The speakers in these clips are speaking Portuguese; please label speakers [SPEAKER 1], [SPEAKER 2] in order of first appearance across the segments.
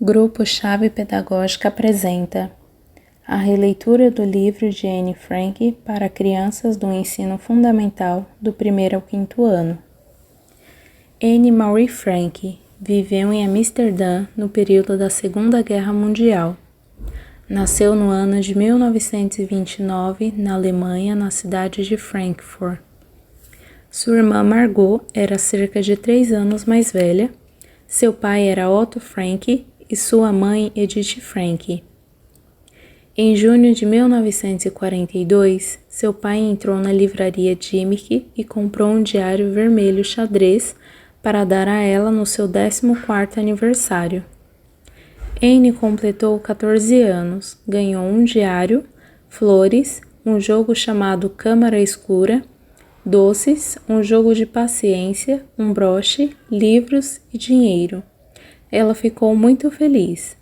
[SPEAKER 1] Grupo Chave Pedagógica apresenta a releitura do livro de Anne Frank para crianças do ensino fundamental do 1º ao 5º ano. Anne Marie Frank viveu em Amsterdã no período da Segunda Guerra Mundial. Nasceu no ano de 1929 na Alemanha, na cidade de Frankfurt. Sua irmã Margot era cerca de 3 anos mais velha. Seu pai era Otto Frank e sua mãe Edith Frank. Em junho de 1942, seu pai entrou na livraria Dimick e comprou um diário vermelho xadrez para dar a ela no seu 14º aniversário. Anne completou 14 anos, ganhou um diário, flores, um jogo chamado Câmara Escura, doces, um jogo de paciência, um broche, livros e dinheiro. Ela ficou muito feliz.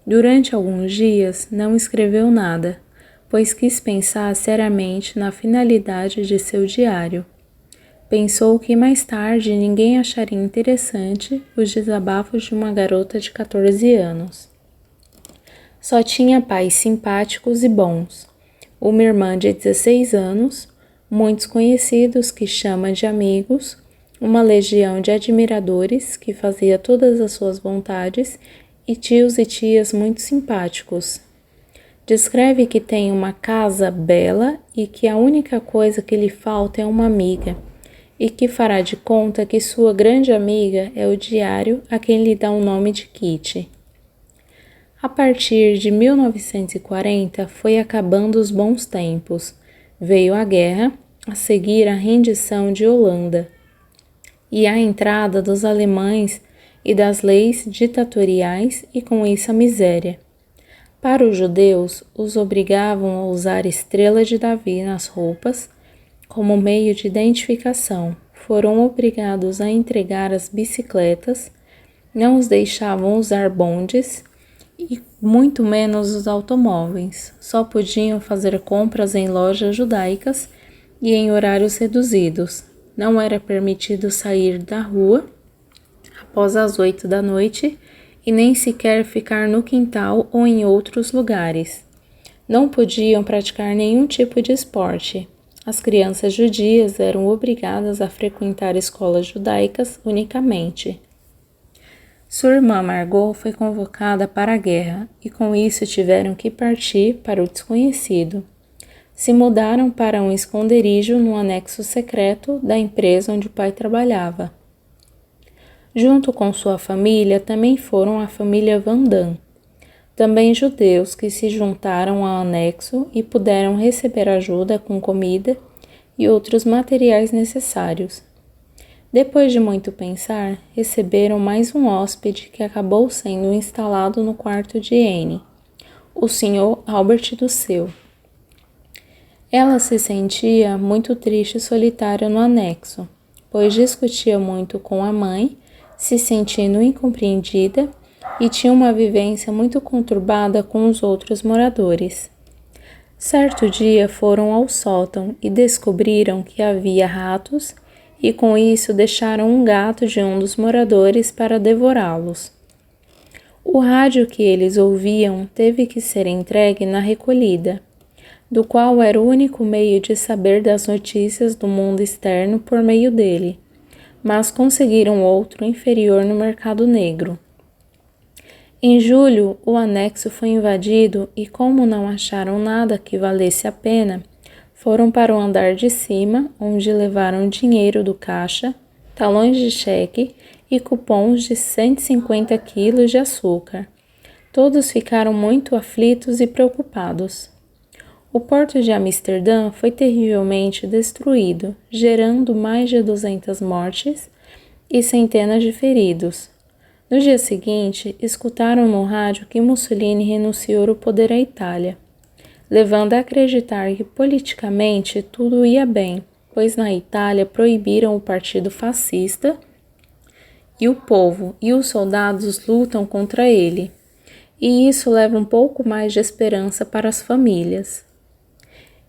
[SPEAKER 1] Durante alguns dias não escreveu nada, pois quis pensar seriamente na finalidade de seu diário. Pensou que mais tarde ninguém acharia interessante os desabafos de uma garota de 14 anos. Só tinha pais simpáticos e bons, uma irmã de 16 anos, muitos conhecidos que chama de amigos, uma legião de admiradores que fazia todas as suas vontades e tios e tias muito simpáticos. Descreve que tem uma casa bela e que a única coisa que lhe falta é uma amiga, e que fará de conta que sua grande amiga é o diário a quem lhe dá o nome de Kitty. A partir de 1940 foi acabando os bons tempos. Veio a guerra, a seguir a rendição de Holanda e a entrada dos alemães e das leis ditatoriais e com isso a miséria. Para os judeus, os obrigavam a usar estrela de Davi nas roupas como meio de identificação. Foram obrigados a entregar as bicicletas, não os deixavam usar bondes e muito menos os automóveis. Só podiam fazer compras em lojas judaicas e em horários reduzidos. Não era permitido sair da rua após as 8 da noite e nem sequer ficar no quintal ou em outros lugares. Não podiam praticar nenhum tipo de esporte. As crianças judias eram obrigadas a frequentar escolas judaicas unicamente. Sua irmã Margot foi convocada para a guerra e com isso tiveram que partir para o desconhecido. Se mudaram para um esconderijo no anexo secreto da empresa onde o pai trabalhava. Junto com sua família também foram a família Van Damme, também judeus que se juntaram ao anexo e puderam receber ajuda com comida e outros materiais necessários. Depois de muito pensar, receberam mais um hóspede que acabou sendo instalado no quarto de Anne, o Sr. Albert do Seu. Ela se sentia muito triste e solitária no anexo, pois discutia muito com a mãe, se sentindo incompreendida e tinha uma vivência muito conturbada com os outros moradores. Certo dia foram ao sótão e descobriram que havia ratos e com isso deixaram um gato de um dos moradores para devorá-los. O rádio que eles ouviam teve que ser entregue na recolhida, do qual era o único meio de saber das notícias do mundo externo por meio dele, mas conseguiram outro inferior no mercado negro. Em julho, o anexo foi invadido e, como não acharam nada que valesse a pena, foram para o andar de cima, onde levaram dinheiro do caixa, talões de cheque e cupons de 150 quilos de açúcar. Todos ficaram muito aflitos e preocupados. O porto de Amsterdã foi terrivelmente destruído, gerando mais de 200 mortes e centenas de feridos. No dia seguinte, escutaram no rádio que Mussolini renunciou o poder à Itália, levando a acreditar que politicamente tudo ia bem, pois na Itália proibiram o partido fascista e o povo e os soldados lutam contra ele, e isso leva um pouco mais de esperança para as famílias.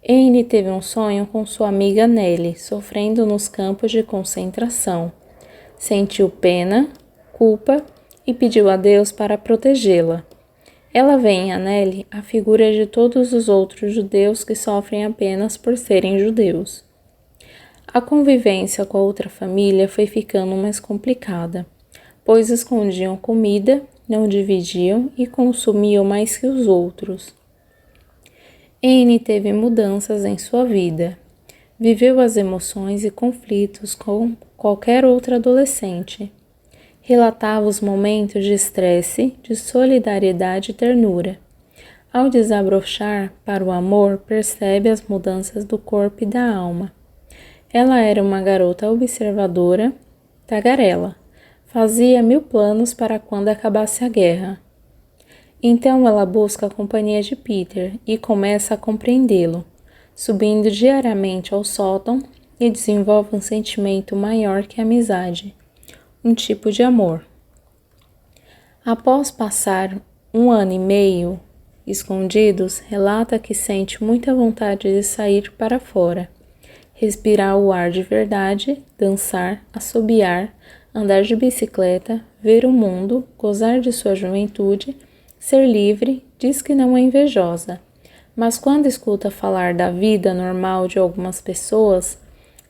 [SPEAKER 1] Anne teve um sonho com sua amiga Nellie, sofrendo nos campos de concentração. Sentiu pena, culpa e pediu a Deus para protegê-la. Ela vê em Anneli a figura de todos os outros judeus que sofrem apenas por serem judeus. A convivência com a outra família foi ficando mais complicada, pois escondiam comida, não dividiam e consumiam mais que os outros. Anne teve mudanças em sua vida. Viveu as emoções e conflitos como qualquer outra adolescente. Relatava os momentos de estresse, de solidariedade e ternura. Ao desabrochar para o amor, percebe as mudanças do corpo e da alma. Ela era uma garota observadora, tagarela. Fazia 1000 planos para quando acabasse a guerra. Então ela busca a companhia de Peter e começa a compreendê-lo, subindo diariamente ao sótão e desenvolve um sentimento maior que a amizade, um tipo de amor. Após passar 1 ano e meio escondidos, relata que sente muita vontade de sair para fora, respirar o ar de verdade, dançar, assobiar, andar de bicicleta, ver o mundo, gozar de sua juventude, ser livre. Diz que não é invejosa, mas quando escuta falar da vida normal de algumas pessoas,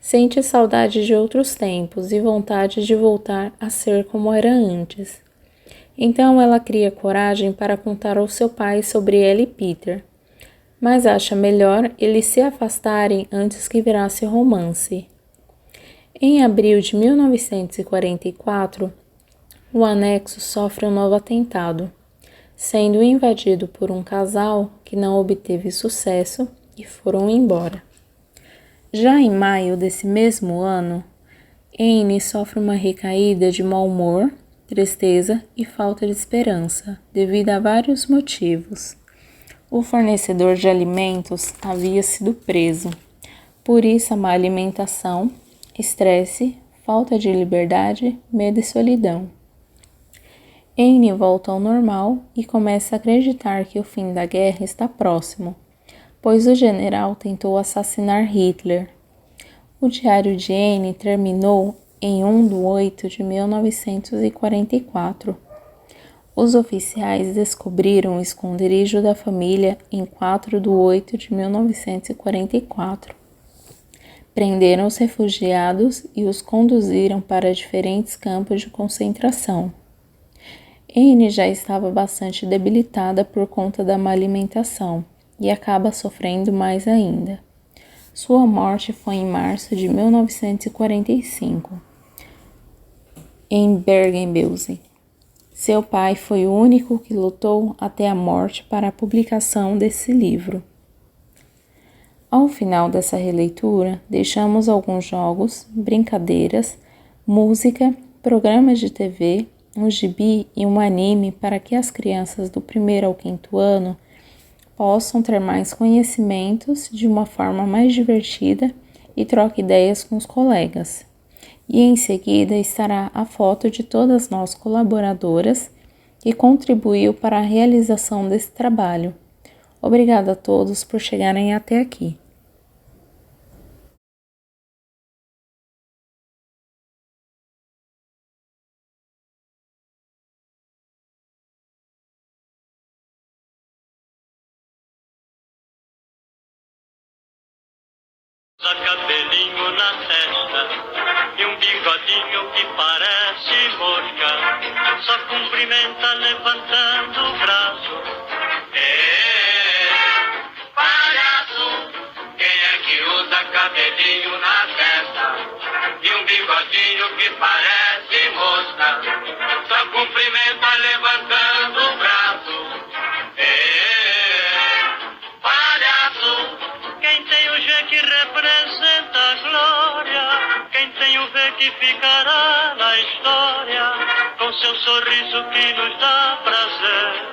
[SPEAKER 1] sente saudade de outros tempos e vontade de voltar a ser como era antes. Então ela cria coragem para contar ao seu pai sobre ela e Peter, mas acha melhor eles se afastarem antes que virasse romance. Em abril de 1944, o anexo sofre um novo atentado, sendo invadido por um casal que não obteve sucesso e foram embora. Já em maio desse mesmo ano, Anne sofre uma recaída de mau humor, tristeza e falta de esperança, devido a vários motivos. O fornecedor de alimentos havia sido preso, por isso a má alimentação, estresse, falta de liberdade, medo e solidão. Anne volta ao normal e começa a acreditar que o fim da guerra está próximo, pois o general tentou assassinar Hitler. O diário de Anne terminou em 1 de 8 de 1944. Os oficiais descobriram o esconderijo da família em 4 de 8 de 1944. Prenderam os refugiados e os conduziram para diferentes campos de concentração. Anne já estava bastante debilitada por conta da má alimentação e acaba sofrendo mais ainda. Sua morte foi em março de 1945, em Bergen-Belsen. Seu pai foi o único que lutou até a morte para a publicação desse livro. Ao final dessa releitura, deixamos alguns jogos, brincadeiras, música, programas de TV, um gibi e um anime para que as crianças do 1º ao 5º ano possam ter mais conhecimentos de uma forma mais divertida e troque ideias com os colegas. E em seguida estará a foto de todas nós colaboradoras que contribuiu para a realização desse trabalho. Obrigada a todos por chegarem até aqui.
[SPEAKER 2] Cabelinho na testa e um bigodinho que parece mosca, só cumprimenta levantando o braço. Palhaço, quem é que usa cabelinho na testa e um bigodinho que parece mosca, só cumprimenta levantando o braço. Palhaço, quem tem o G que representa a glória, quem tem o V que ficará na história, com seu sorriso que nos dá prazer.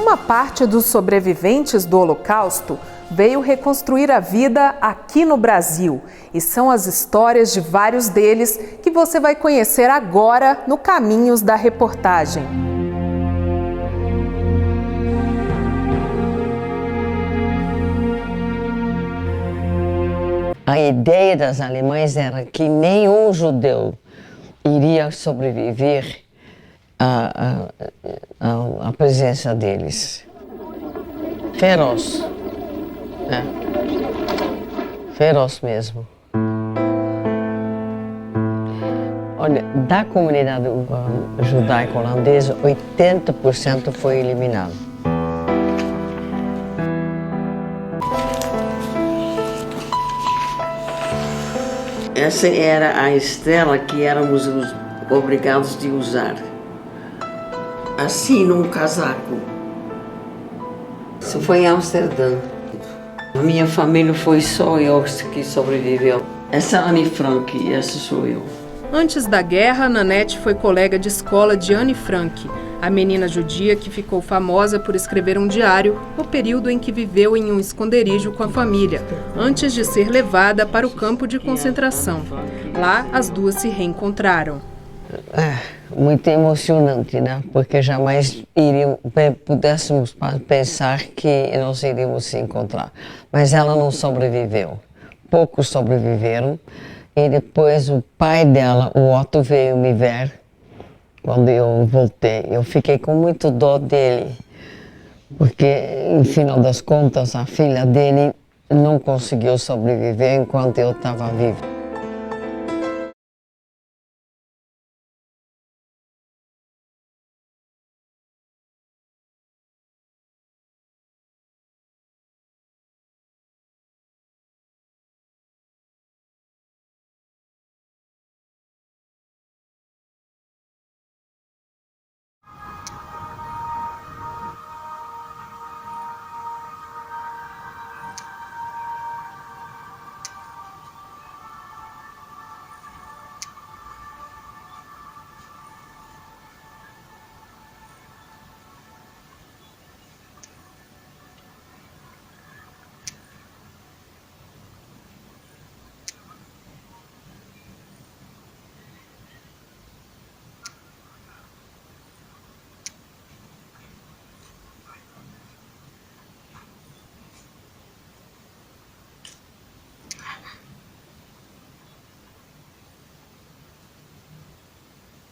[SPEAKER 3] Uma parte dos sobreviventes do Holocausto veio reconstruir a vida aqui no Brasil. E são as histórias de vários deles que você vai conhecer agora no Caminhos da Reportagem.
[SPEAKER 4] A ideia das alemães era que nenhum judeu iria sobreviver à presença deles. Feroz. Feroz mesmo. Olha, da comunidade judaica holandesa, 80% foi eliminado. Essa era a estela que éramos obrigados de usar. Assim, num casaco. Isso foi em Amsterdã. A minha família foi só eu que sobreviveu. Essa é Anne Frank e essa sou eu.
[SPEAKER 3] Antes da guerra, Nanette foi colega de escola de Anne Frank, a menina judia que ficou famosa por escrever um diário no período em que viveu em um esconderijo com a família, antes de ser levada para o campo de concentração. Lá, as duas se reencontraram.
[SPEAKER 4] Muito emocionante, né? Porque jamais pudéssemos pensar que nós iríamos se encontrar. Mas ela não sobreviveu. Poucos sobreviveram. E depois o pai dela, o Otto, veio me ver quando eu voltei. Eu fiquei com muito dó dele, porque, no final das contas, a filha dele não conseguiu sobreviver enquanto eu estava vivo.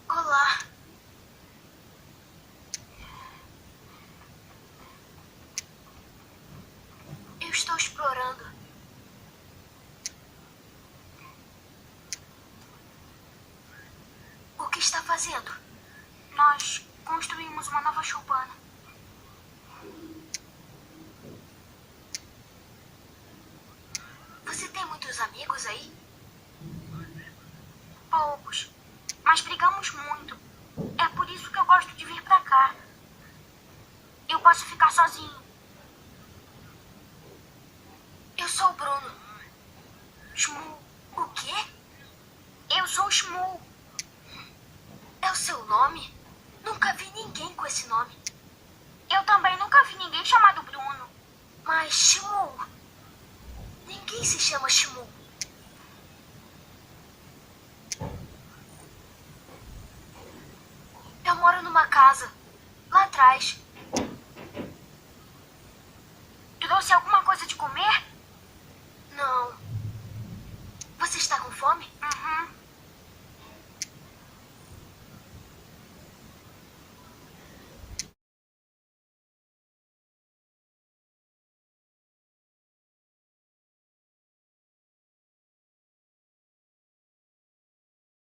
[SPEAKER 5] Olá. Eu estou explorando. O que está fazendo? Nós construímos uma nova choupana. Você tem muitos amigos aí? Poucos. Mas brigamos muito. É por isso que eu gosto de vir pra cá. Eu posso ficar sozinho. Eu sou o Bruno. Shmuel. O quê? Eu sou o Shmuel. É o seu nome? Nunca vi ninguém com esse nome. Eu também nunca vi ninguém chamado Bruno. Mas Shmuel. Ninguém se chama Shmuel. Eu moro numa casa, lá atrás.